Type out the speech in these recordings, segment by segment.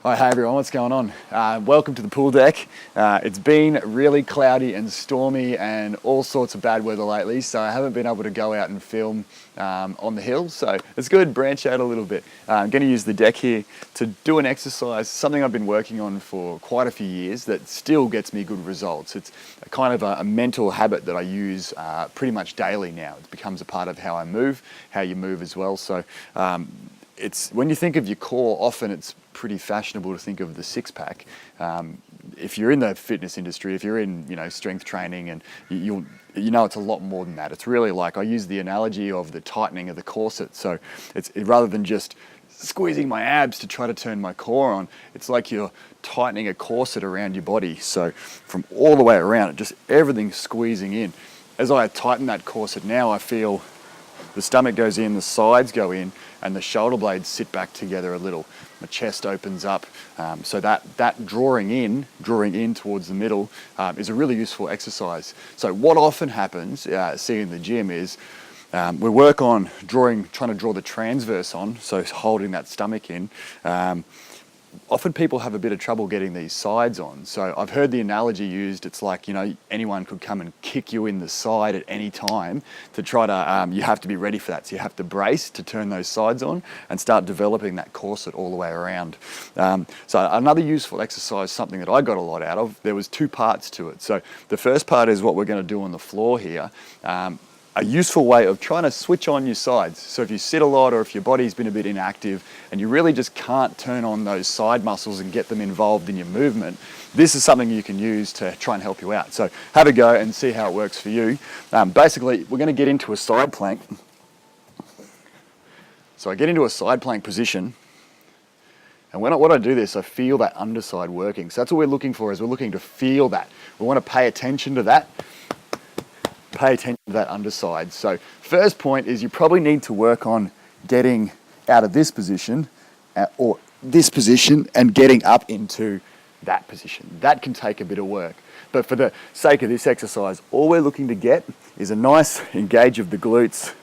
Hi, hey everyone, what's going on? Welcome to the pool deck. It's been really cloudy and stormy and all sorts of bad weather lately, so I haven't been able to go out and film on the hill, so it's good, branch out a little bit. I'm going to use the deck here to do an exercise, something I've been working on for quite a few years that still gets me good results. It's a kind of a mental habit that I use pretty much daily now. It becomes a part of how I move, how you move as well. So it's when you think of your core, often it's pretty fashionable to think of the six-pack. If you're in the fitness industry, if you're in strength training, and you know it's a lot more than that. It's really like, I use the analogy of the tightening of the corset. So it's rather than just squeezing my abs to try to turn my core on, it's like you're tightening a corset around your body. So from all the way around, just everything squeezing in. As I tighten that corset now, I feel the stomach goes in, the sides go in, and the shoulder blades sit back together a little. My chest opens up, so that drawing in towards the middle is a really useful exercise. So what often happens, see in the gym, is we work on trying to draw the transverse on, so holding that stomach in. Often people have a bit of trouble getting these sides on. So I've heard the analogy used, it's like, anyone could come and kick you in the side at any time to try to, you have to be ready for that. So you have to brace to turn those sides on and start developing that corset all the way around. So another useful exercise, something that I got a lot out of, there was two parts to it. So the first part is what we're going to do on the floor here. A useful way of trying to switch on your sides. So if you sit a lot or if your body's been a bit inactive and you really just can't turn on those side muscles and get them involved in your movement, this is something you can use to try and help you out. So have a go and see how it works for you. Basically, we're going to get into a side plank. So I get into a side plank position, and when I do this, I feel that underside working. So that's what we're looking for, is we're looking to feel that. We want to pay attention to that. Pay attention to that underside. So first point is you probably need to work on getting out of this position or this position and getting up into that position. That can take a bit of work. But for the sake of this exercise, all we're looking to get is a nice engage of the glutes,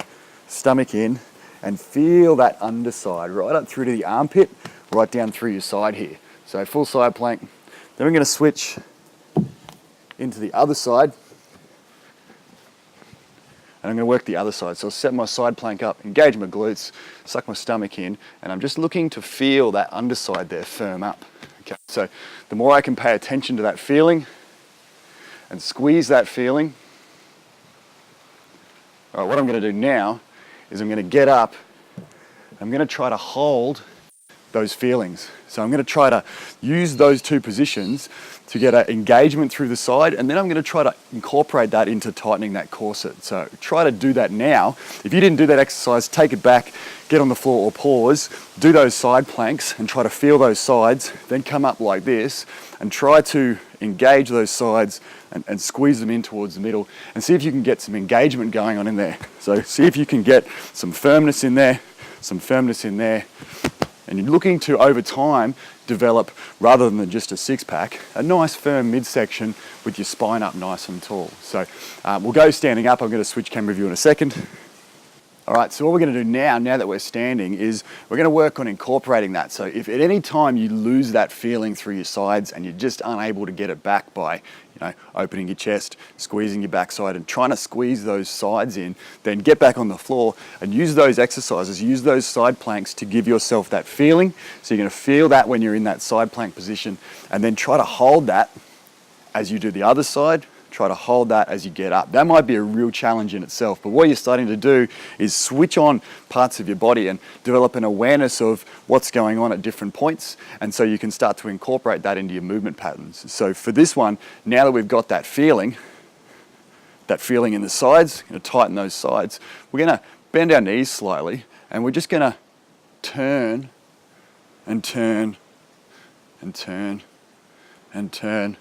stomach in, and feel that underside right up through to the armpit, right down through your side here. So full side plank. Then we're going to switch into the other side. And I'm going to work the other side. So I'll set my side plank up, engage my glutes, suck my stomach in, and I'm just looking to feel that underside there firm up. Okay. So the more I can pay attention to that feeling and squeeze that feeling. All right, what I'm going to do now is I'm going to get up. I'm going to try to hold those feelings. So I'm going to try to use those two positions to get an engagement through the side, and then I'm going to try to incorporate that into tightening that corset. So try to do that now. If you didn't do that exercise, take it back, get on the floor or pause, do those side planks and try to feel those sides, then come up like this and try to engage those sides and squeeze them in towards the middle and see if you can get some engagement going on in there. So see if you can get some firmness in there, some firmness in there. And you're looking to, over time, develop, rather than just a six-pack, a nice firm midsection with your spine up nice and tall. So we'll go standing up. I'm going to switch camera view in a second. All right, so what we're going to do now that we're standing, is we're going to work on incorporating that. So if at any time you lose that feeling through your sides and you're just unable to get it back by, opening your chest, squeezing your backside and trying to squeeze those sides in, then get back on the floor and use those exercises, use those side planks to give yourself that feeling. So you're going to feel that when you're in that side plank position, and then try to hold that as you do the other side. Try to hold that as you get up. That might be a real challenge in itself, but what you're starting to do is switch on parts of your body and develop an awareness of what's going on at different points, and so you can start to incorporate that into your movement patterns. So for this one, now that we've got that feeling in the sides, going to tighten those sides, we're going to bend our knees slightly, and we're just going to turn and turn and turn and turn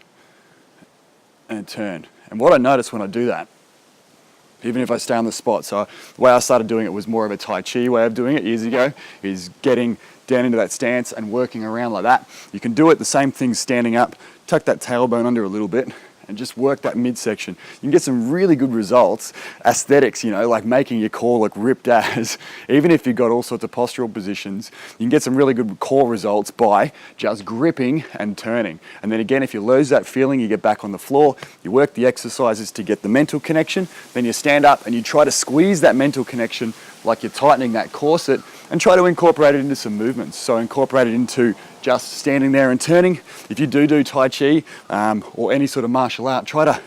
and turn. And what I notice when I do that, even if I stay on the spot, so the way I started doing it was more of a Tai Chi way of doing it years ago, is getting down into that stance and working around like that. You can do it, the same thing standing up, tuck that tailbone under a little bit, and just work that midsection. You can get some really good results, aesthetics, you know, like making your core look ripped as. Even if you've got all sorts of postural positions, you can get some really good core results by just gripping and turning. And then again, if you lose that feeling, you get back on the floor, you work the exercises to get the mental connection, then you stand up and you try to squeeze that mental connection like you're tightening that corset, and try to incorporate it into some movements. So incorporate it into just standing there and turning. If you do Tai Chi or any sort of martial art, try to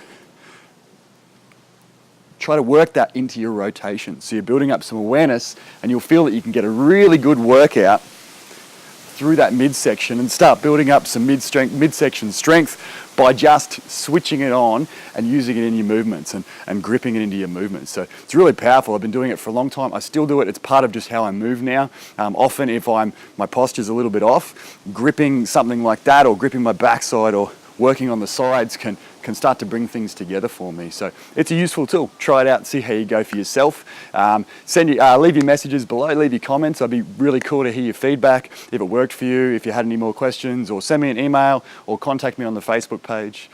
work that into your rotation. So you're building up some awareness, and you'll feel that you can get a really good workout through that midsection and start building up some midsection strength by just switching it on and using it in your movements and gripping it into your movements. So it's really powerful. I've been doing it for a long time. I still do it. It's part of just how I move now. Often if my posture's a little bit off, gripping something like that or gripping my backside or working on the sides can start to bring things together for me. So it's a useful tool. Try it out and see how you go for yourself. Leave your messages below, leave your comments. I'd be really cool to hear your feedback, if it worked for you, if you had any more questions, or send me an email or contact me on the Facebook page.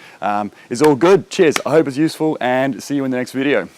It's all good. Cheers. I hope it's useful, and see you in the next video.